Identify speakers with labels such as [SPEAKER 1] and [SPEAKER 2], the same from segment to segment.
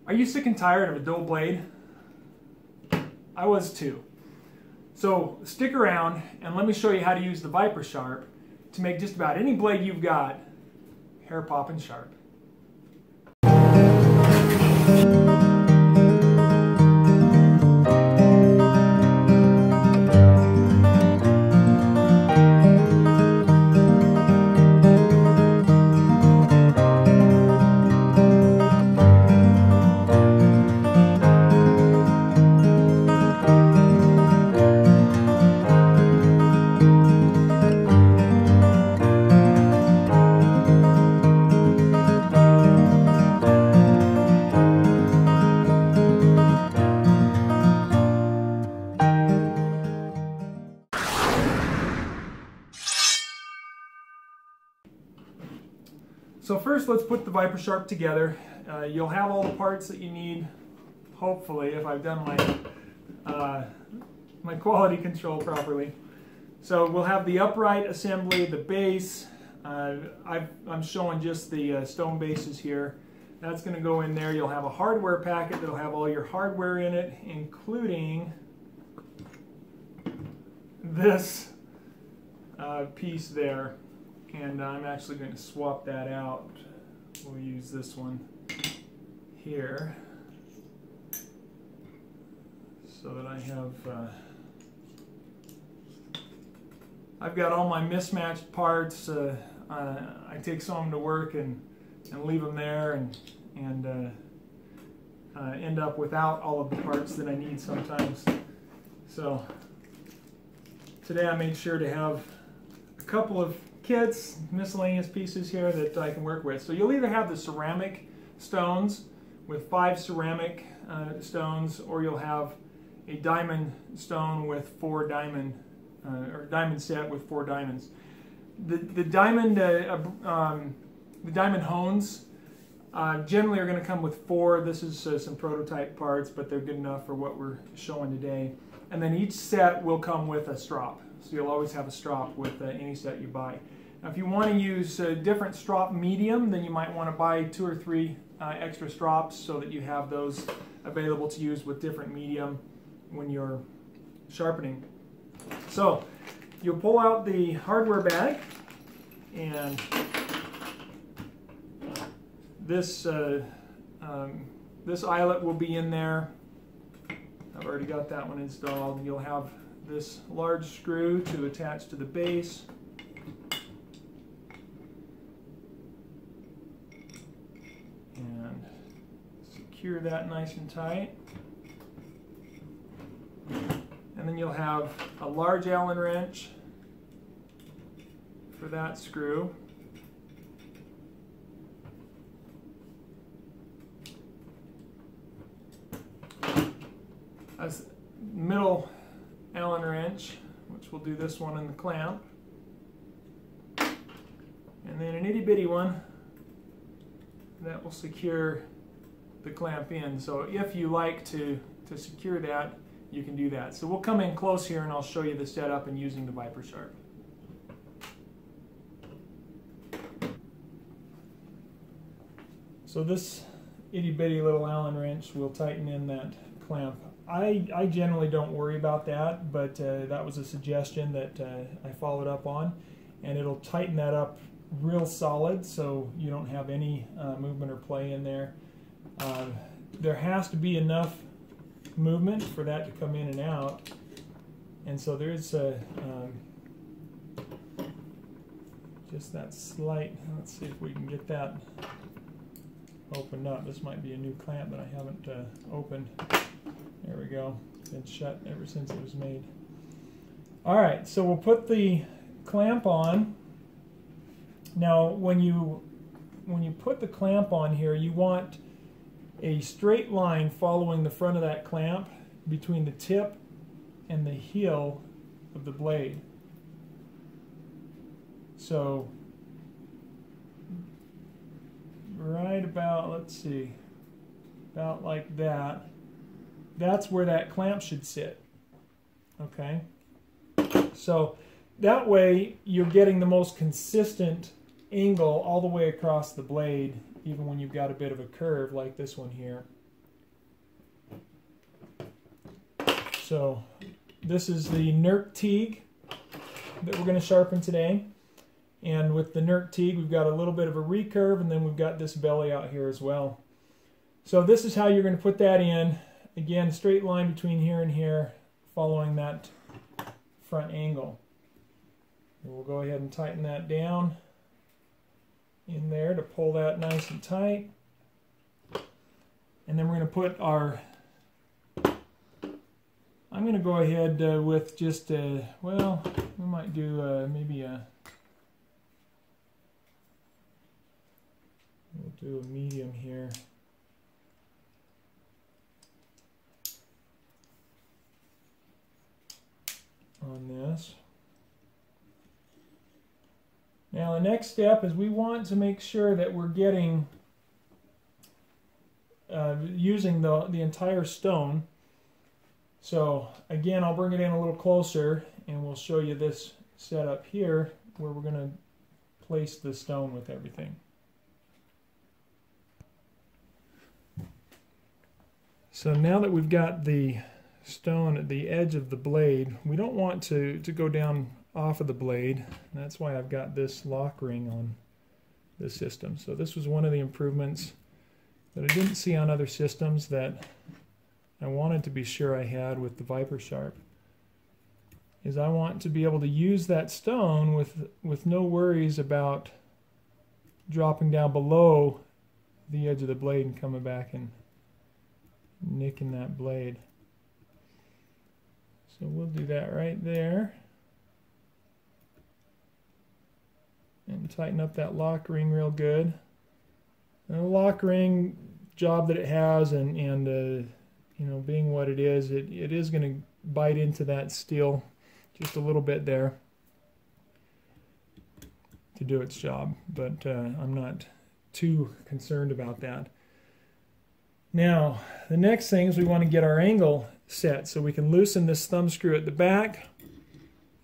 [SPEAKER 1] Are you sick and tired of a dull blade? I was too. So stick around and let me show you how to use the ViperSharp to make just about any blade you've got hair popping sharp. So first, let's put the ViperSharp together. You'll have all the parts that you need, hopefully, if I've done my quality control properly. So we'll have the upright assembly, the base. I'm showing just the stone bases here. That's going to go in there. You'll have a hardware packet that'll have all your hardware in it, including this piece there. And I'm actually going to swap that out. We'll use this one here so that I have I've got all my mismatched parts. I take some of them to work and leave them there and end up without all of the parts that I need sometimes. So today I made sure to have a couple of kits, miscellaneous pieces here that I can work with. So you'll either have the ceramic stones with 5 ceramic stones, or you'll have a diamond stone with 4 diamond, or diamond set with 4 diamonds. The diamond hones generally are going to come with 4. This is some prototype parts, but they're good enough for what we're showing today. And then each set will come with a strop. So you'll always have a strop with any set you buy. Now if you want to use a different strop medium, then you might want to buy 2 or 3 extra strops so that you have those available to use with different medium when you're sharpening. So you'll pull out the hardware bag, and this eyelet will be in there. I've already got that one installed. You'll have this large screw to attach to the base. And secure that nice and tight. And then you'll have a large Allen wrench for that screw. A middle Allen wrench, which will do this one in the clamp, and then an itty bitty one that will secure the clamp in. So if you like to secure that, you can do that. So we'll come in close here and I'll show you the setup and using the ViperSharp. So this itty bitty little Allen wrench will tighten in that clamp. I generally don't worry about that, but that was a suggestion that I followed up on, and it'll tighten that up real solid so you don't have any movement or play in there. There has to be enough movement for that to come in and out, and so there's just that slight. Let's see if we can get that opened up. This might be a new clamp that I haven't opened. There we go. It's been shut ever since it was made. All right, so we'll put the clamp on. Now, when you put the clamp on here, you want a straight line following the front of that clamp between the tip and the heel of the blade. So right about, let's see, about like that. That's where that clamp should sit. Okay? So that way you're getting the most consistent angle all the way across the blade, even when you've got a bit of a curve like this one here. So this is the Nirk Tighe that we're going to sharpen today. And with the Nirk Tighe, we've got a little bit of a recurve, and then we've got this belly out here as well. So this is how you're going to put that in. Again, straight line between here and here, following that front angle. And we'll go ahead and tighten that down in there to pull that nice and tight. And then we're going to put our, I'm going to go ahead with just, well, we might do maybe we'll do a medium here. On this. Now the next step is we want to make sure that we're getting using the entire stone. So again, I'll bring it in a little closer and we'll show you this setup here where we're going to place the stone with everything. So now that we've got the stone at the edge of the blade, we don't want to go down off of the blade. That's why I've got this lock ring on this system. So this was one of the improvements that I didn't see on other systems that I wanted to be sure I had with the ViperSharp, is I want to be able to use that stone with no worries about dropping down below the edge of the blade and coming back and nicking that blade. So we'll do that right there. And tighten up that lock ring real good. And the lock ring job that it has, and you know, being what it is going to bite into that steel just a little bit there to do its job. But I'm not too concerned about that. Now, the next thing is we want to get our angle set so we can loosen this thumb screw at the back,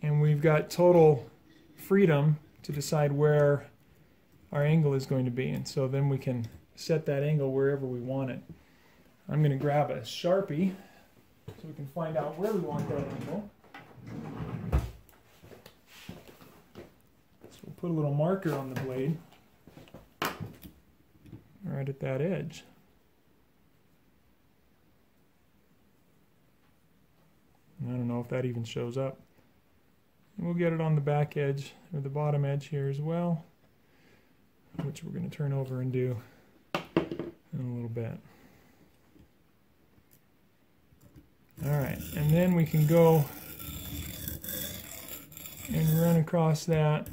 [SPEAKER 1] and we've got total freedom to decide where our angle is going to be, and so then we can set that angle wherever we want it. I'm going to grab a Sharpie so we can find out where we want that angle. So we'll put a little marker on the blade right at that edge. I don't know if that even shows up. And we'll get it on the back edge, or the bottom edge here as well, which we're going to turn over and do in a little bit. Alright, and then we can go and run across that.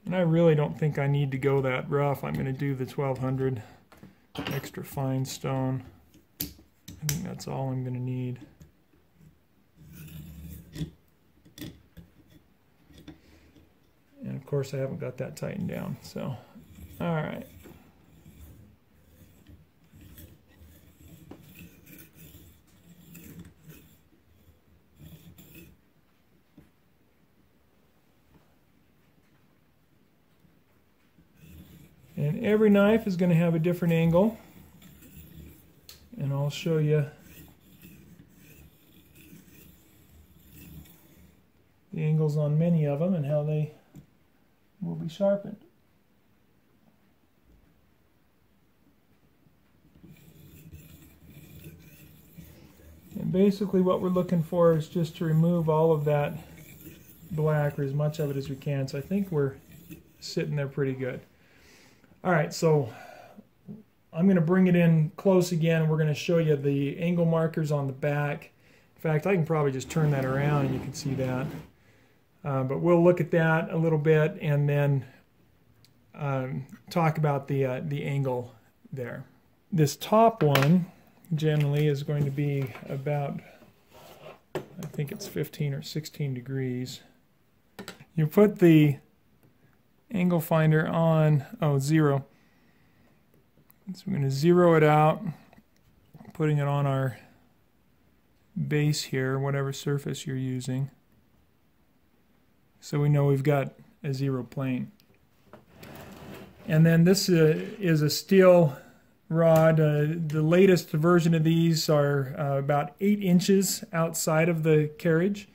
[SPEAKER 1] And I really don't think I need to go that rough. I'm going to do the 1200 extra fine stone. I think that's all I'm going to need. And of course I haven't got that tightened down, so alright. And every knife is going to have a different angle, and I'll show you the angles on many of them and how they will be sharpened. And basically what we're looking for is just to remove all of that black, or as much of it as we can. So I think we're sitting there pretty good. Alright, so I'm going to bring it in close again. We're going to show you the angle markers on the back. In fact, I can probably just turn that around and you can see that. But we'll look at that a little bit and then talk about the angle there. This top one generally is going to be about, I think it's 15 or 16 degrees. You put the angle finder on, 0. So we're going to zero it out, putting it on our base here, whatever surface you're using. So we know we've got a 0 plane. And then this is a steel rod. The latest version of these are about 8 inches outside of the carriage,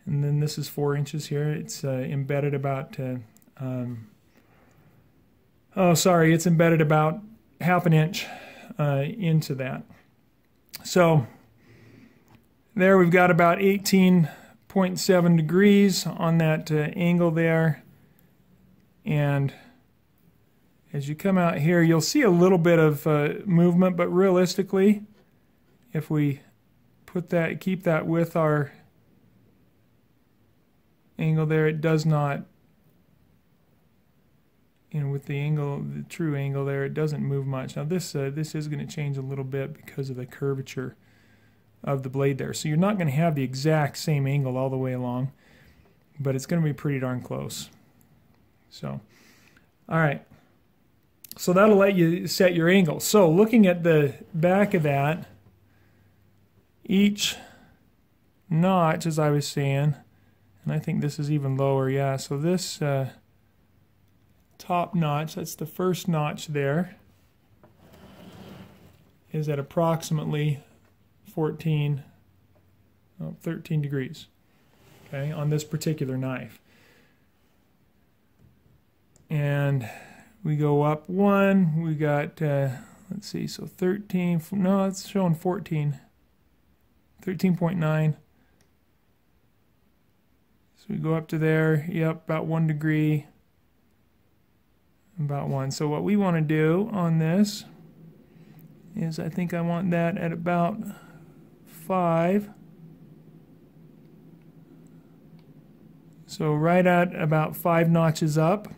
[SPEAKER 1] and then this is 4 inches here. It's embedded about it's embedded about ½ inch into that. So there we've got about 18.7 degrees on that angle there, and as you come out here, you'll see a little bit of movement, but realistically, if we keep that with our angle there, it does not, with the angle, the true angle there, it doesn't move much. Now this is going to change a little bit because of the curvature of the blade there. So you're not going to have the exact same angle all the way along, but it's going to be pretty darn close. So, all right. So that'll let you set your angle. So looking at the back of that, each notch, as I was saying, and I think this is even lower, yeah, so this top notch, that's the first notch there, is at approximately 13 degrees, okay, on this particular knife. And we go up one, we got, let's see, so 13, no, it's showing 14, 13.9. So we go up to there, yep, about 1 degree, about 1. So what we want to do on this is, I think I want that at about 5. So right at about 5 notches up.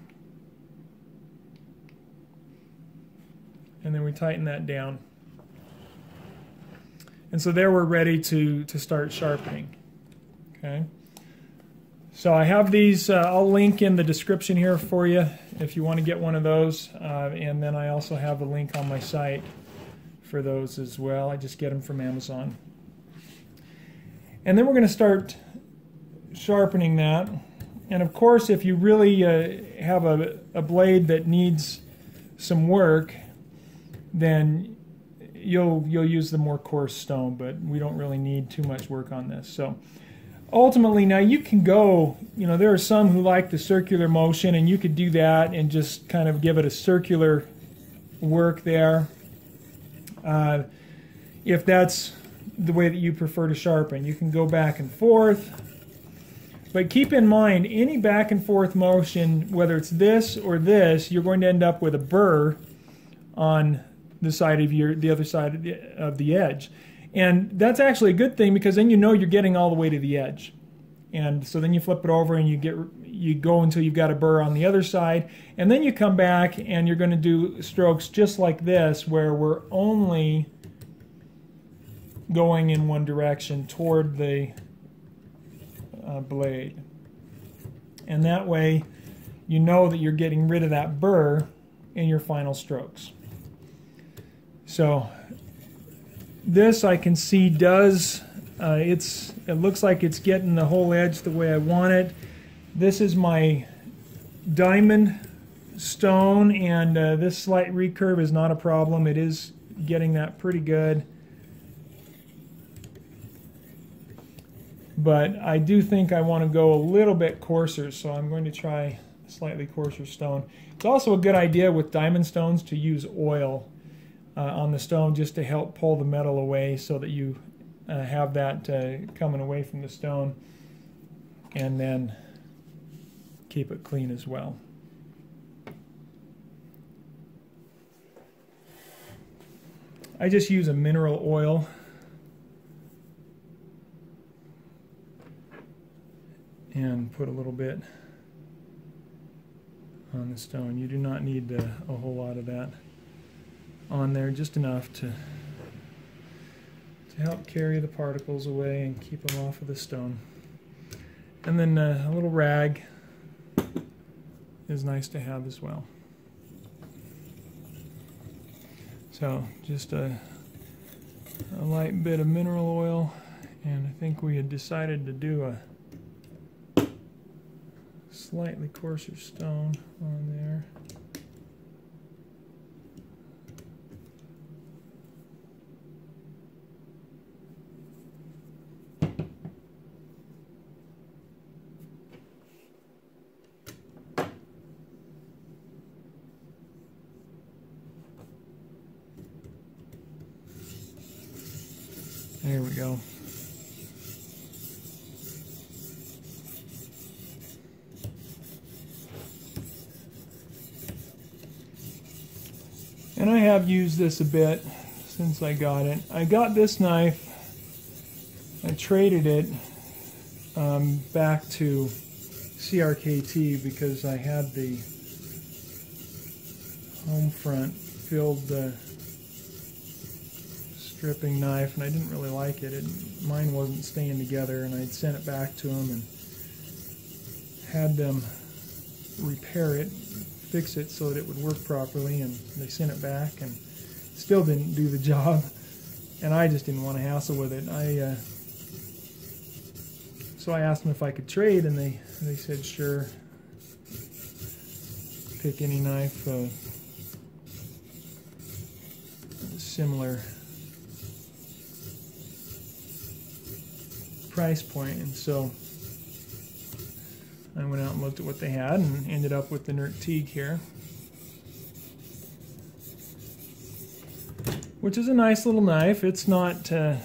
[SPEAKER 1] And then we tighten that down. And so there we're ready to start sharpening. Okay. So I have these, I'll link in the description here for you if you want to get one of those. And then I also have a link on my site for those as well. I just get them from Amazon. And then we're going to start sharpening that. And of course, if you really have a blade that needs some work, then you'll use the more coarse stone, but we don't really need too much work on this. So ultimately, now you can go, there are some who like the circular motion, and you could do that and just kind of give it a circular work there, if that's the way that you prefer to sharpen. You can go back and forth, but keep in mind, any back and forth motion, whether it's this or this, you're going to end up with a burr on the side of the other side of the edge. And that's actually a good thing, because then you're getting all the way to the edge. And so then you flip it over and you go until you've got a burr on the other side, and then you come back and you're going to do strokes just like this, where we're only going in one direction toward the blade. And that way you know that you're getting rid of that burr in your final strokes. So this, I can see, does it looks like it's getting the whole edge the way I want it. This is my diamond stone, and this slight recurve is not a problem. It is getting that pretty good. But I do think I want to go a little bit coarser, so I'm going to try a slightly coarser stone. It's also a good idea with diamond stones to use oil on the stone, just to help pull the metal away, so that you have that coming away from the stone, and then keep it clean as well. I just use a mineral oil. And put a little bit on the stone. You do not need a whole lot of that on there, just enough to help carry the particles away and keep them off of the stone. And then a little rag is nice to have as well. So just a light bit of mineral oil, and I think we had decided to do a slightly coarser stone on there. There we go. And I have used this a bit since I got it. I got this knife, I traded it back to CRKT because I had the home front filled stripping knife and I didn't really like it. Mine wasn't staying together, and I'd sent it back to them and had them repair it, fix it so that it would work properly, and they sent it back and still didn't do the job, and I just didn't want to hassle with it. So I asked them if I could trade, and they said sure, pick any knife similar price point. And so I went out and looked at what they had and ended up with the Nirk Tighe here, which is a nice little knife. It's not bad.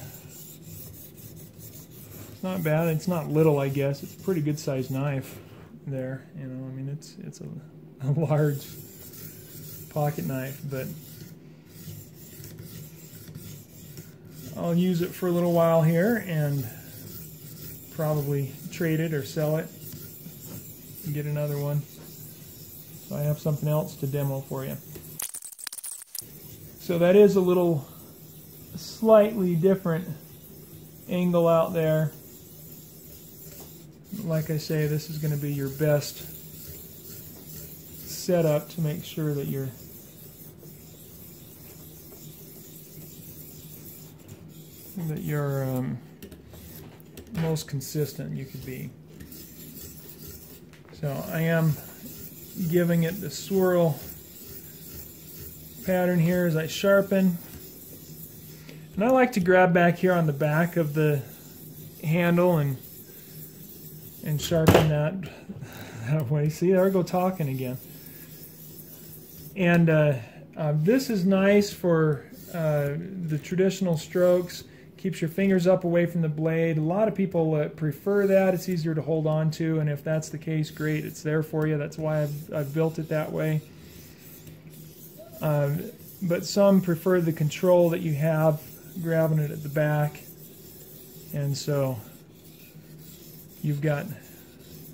[SPEAKER 1] It's not little, I guess. It's a pretty good sized knife there. You know, I mean, it's a large pocket knife, but I'll use it for a little while here and probably trade it or sell it and get another one. So I have something else to demo for you. So that is a slightly different angle out there. Like I say, this is going to be your best setup to make sure that you're most consistent you could be. So I am giving it the swirl pattern here as I sharpen, and I like to grab back here on the back of the handle and sharpen that way. See, there I go talking again. And this is nice for the traditional strokes. Keeps your fingers up away from the blade. A lot of people prefer that. It's easier to hold on to, and if that's the case, great, it's there for you. That's why I've built it that way. But some prefer the control that you have grabbing it at the back, and so you've got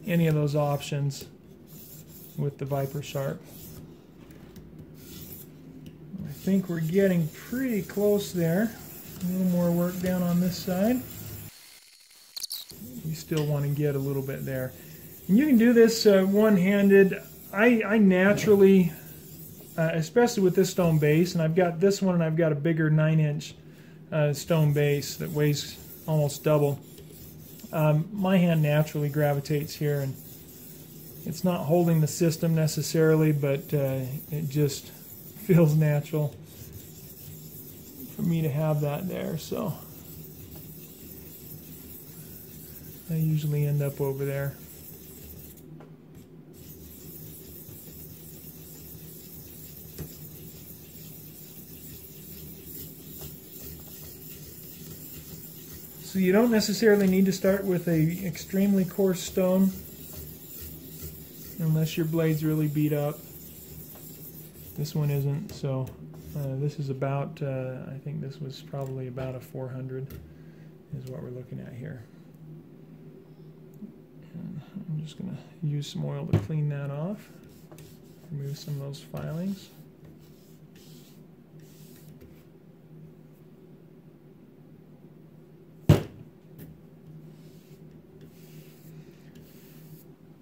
[SPEAKER 1] any of those options with the ViperSharp. I think we're getting pretty close there. A little more work down on this side. You still want to get a little bit there. And you can do this one-handed. I naturally, especially with this stone base, and I've got this one and I've got a bigger 9-inch stone base that weighs almost double. My hand naturally gravitates here, and it's not holding the system necessarily, but it just feels natural for me to have that there, so I usually end up over there. So you don't necessarily need to start with a extremely coarse stone unless your blade's really beat up. This one isn't, so this is about, I think this was probably about a 400 is what we're looking at here. And I'm just going to use some oil to clean that off, remove some of those filings.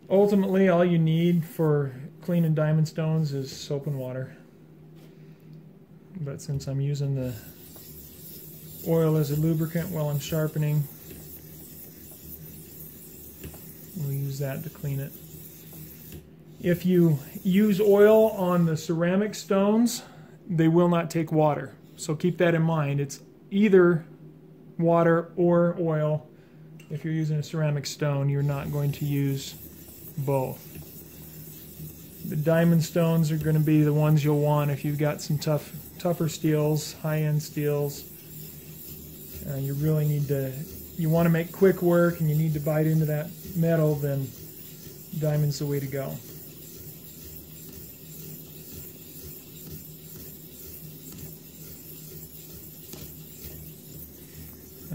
[SPEAKER 1] Ultimately, all you need for cleaning diamond stones is soap and water. But since I'm using the oil as a lubricant while I'm sharpening, we'll use that to clean it. If you use oil on the ceramic stones, they will not take water. So keep that in mind. It's either water or oil. If you're using a ceramic stone, you're not going to use both. The diamond stones are going to be the ones you'll want if you've got some tougher steels, high-end steels. You really need to, you want to make quick work and you need to bite into that metal, then diamond's the way to go.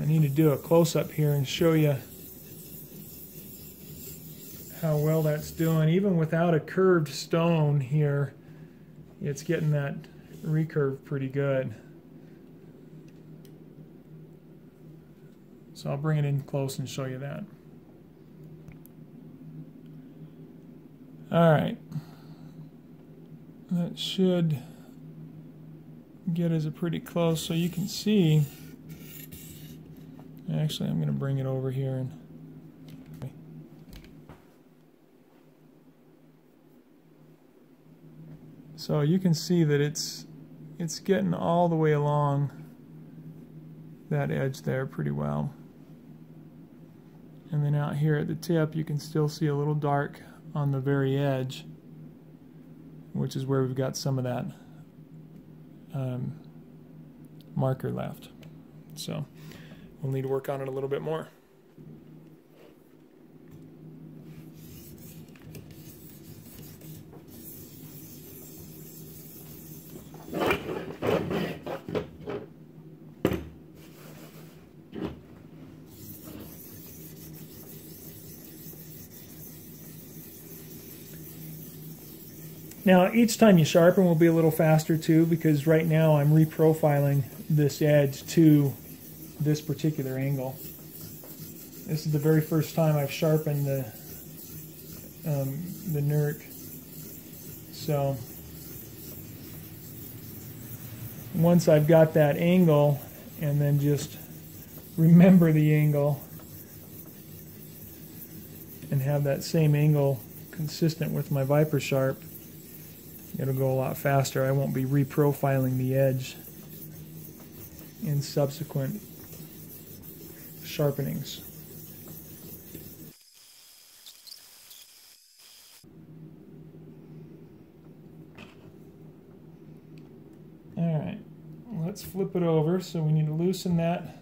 [SPEAKER 1] I need to do a close-up here and show you how well that's doing. Even without a curved stone here, it's getting that recurve pretty good. So I'll bring it in close and show you that. Alright. That should get us a pretty close so you can see. Actually, I'm going to bring it over here and so you can see that it's getting all the way along that edge there pretty well. And then out here at the tip you can still see a little dark on the very edge, which is where we've got some of that marker left. So we'll need to work on it a little bit more. Now each time you sharpen will be a little faster too, because right now I'm reprofiling this edge to this particular angle. This is the very first time I've sharpened the Nirk. So once I've got that angle, and then just remember the angle and have that same angle consistent with my ViperSharp, it'll go a lot faster. I won't be reprofiling the edge in subsequent sharpenings. Alright, let's flip it over. So we need to loosen that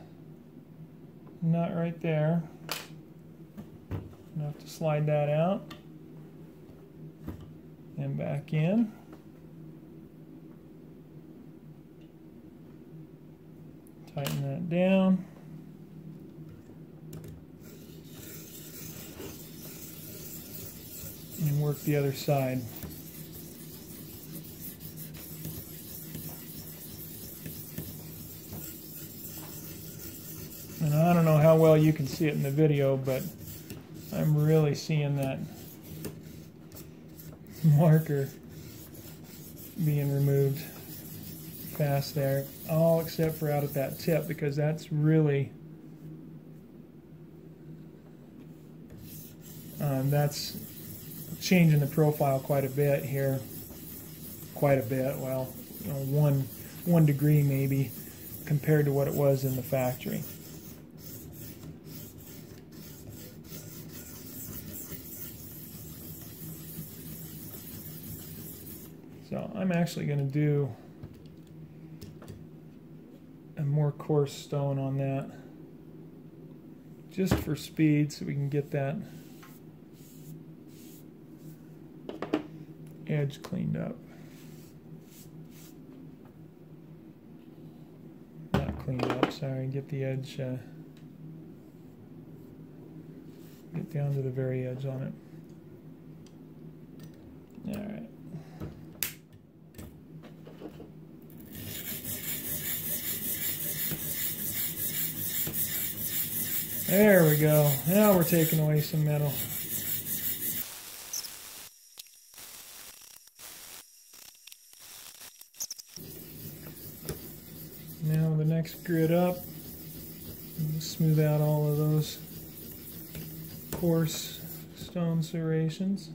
[SPEAKER 1] nut right there. Enough to slide that out and back in. Tighten that down. And work the other side. And I don't know how well you can see it in the video, but I'm really seeing that marker being removed fast there, all except for out at that tip, because that's really that's changing the profile quite a bit here. Quite a bit, well, you know, one degree maybe compared to what it was in the factory. So I'm actually going to do a more coarse stone on that, just for speed, so we can get that edge cleaned up. Not cleaned up, sorry, get the edge, get down to the very edge on it. Alright. There we go. Now we're taking away some metal. Now the next grid up, smooth out all of those coarse stone serrations.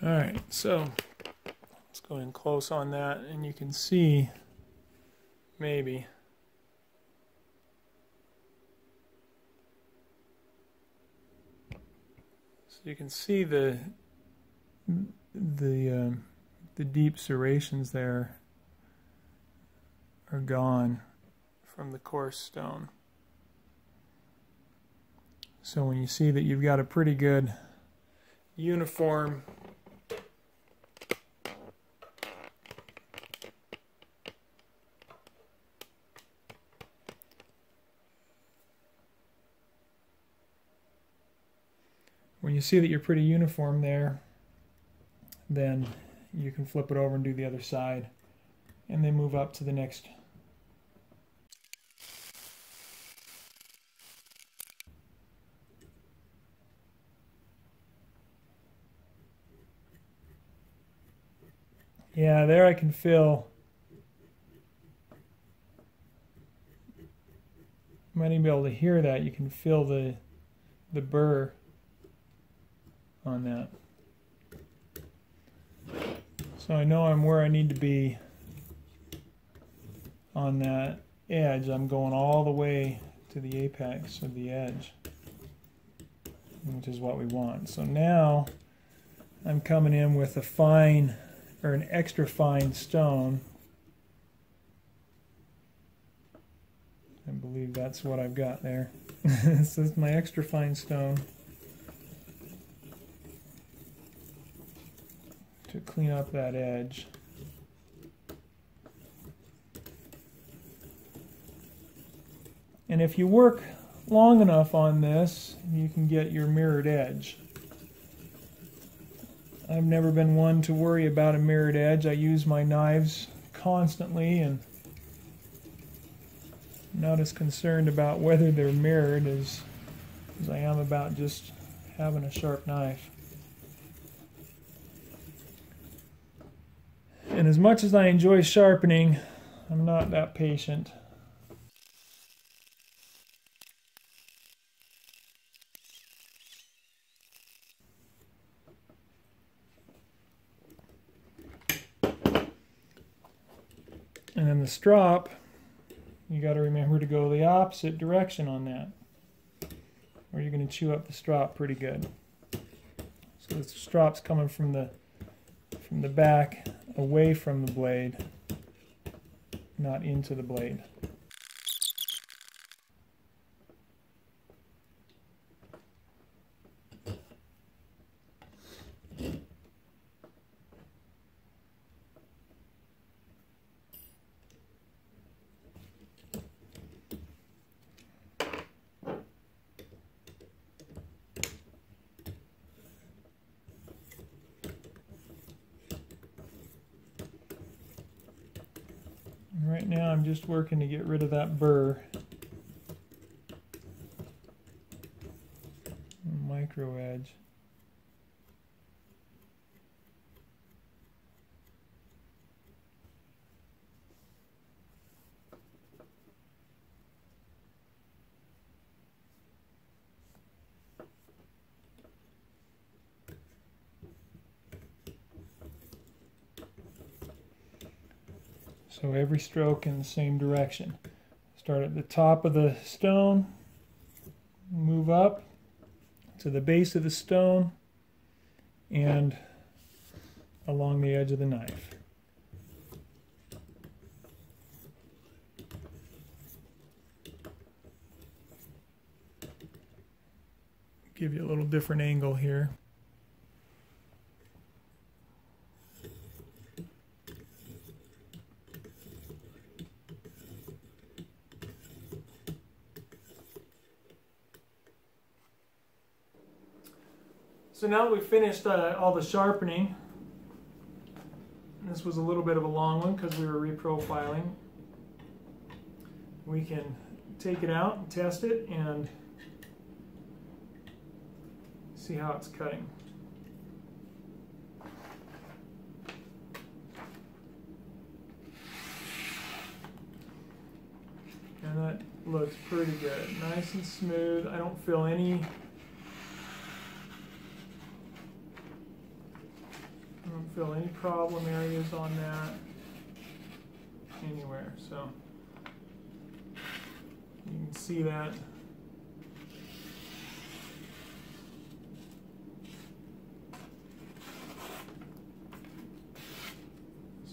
[SPEAKER 1] Alright, so let's go in close on that, and you can see, maybe, so you can see the the deep serrations there are gone from the coarse stone. So when you see that you've got a pretty good uniform you're pretty uniform there, then you can flip it over and do the other side and then move up to the next. Yeah, there I can feel. You might even be able to hear that. You can feel the burr on that. So I know I'm where I need to be on that edge. I'm going all the way to the apex of the edge, which is what we want. So now I'm coming in with a fine, or an extra fine stone. I believe that's what I've got there. This is my extra fine stone to clean up that edge. And if you work long enough on this, you can get your mirrored edge. I've never been one to worry about a mirrored edge. I use my knives constantly and I'm not as concerned about whether they're mirrored as I am about just having a sharp knife. And as much as I enjoy sharpening, I'm not that patient. And then the strop, you got to remember to go the opposite direction on that, or you're going to chew up the strop pretty good. So the strop's coming from the back, away from the blade, not into the blade. Right now I'm just working to get rid of that burr. Micro edge. So every stroke in the same direction. Start at the top of the stone, move up to the base of the stone, and along the edge of the knife. Give you a little different angle here. So now that we've finished all the sharpening, this was a little bit of a long one because we were reprofiling, we can take it out and test it and see how it's cutting. And that looks pretty good. Nice and smooth. I don't feel any problem areas on that anywhere. So you can see that.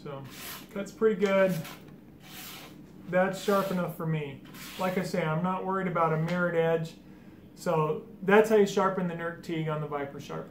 [SPEAKER 1] So cuts pretty good. That's sharp enough for me. Like I say, I'm not worried about a mirrored edge. So that's how you sharpen the Nirk Tighe on the ViperSharp.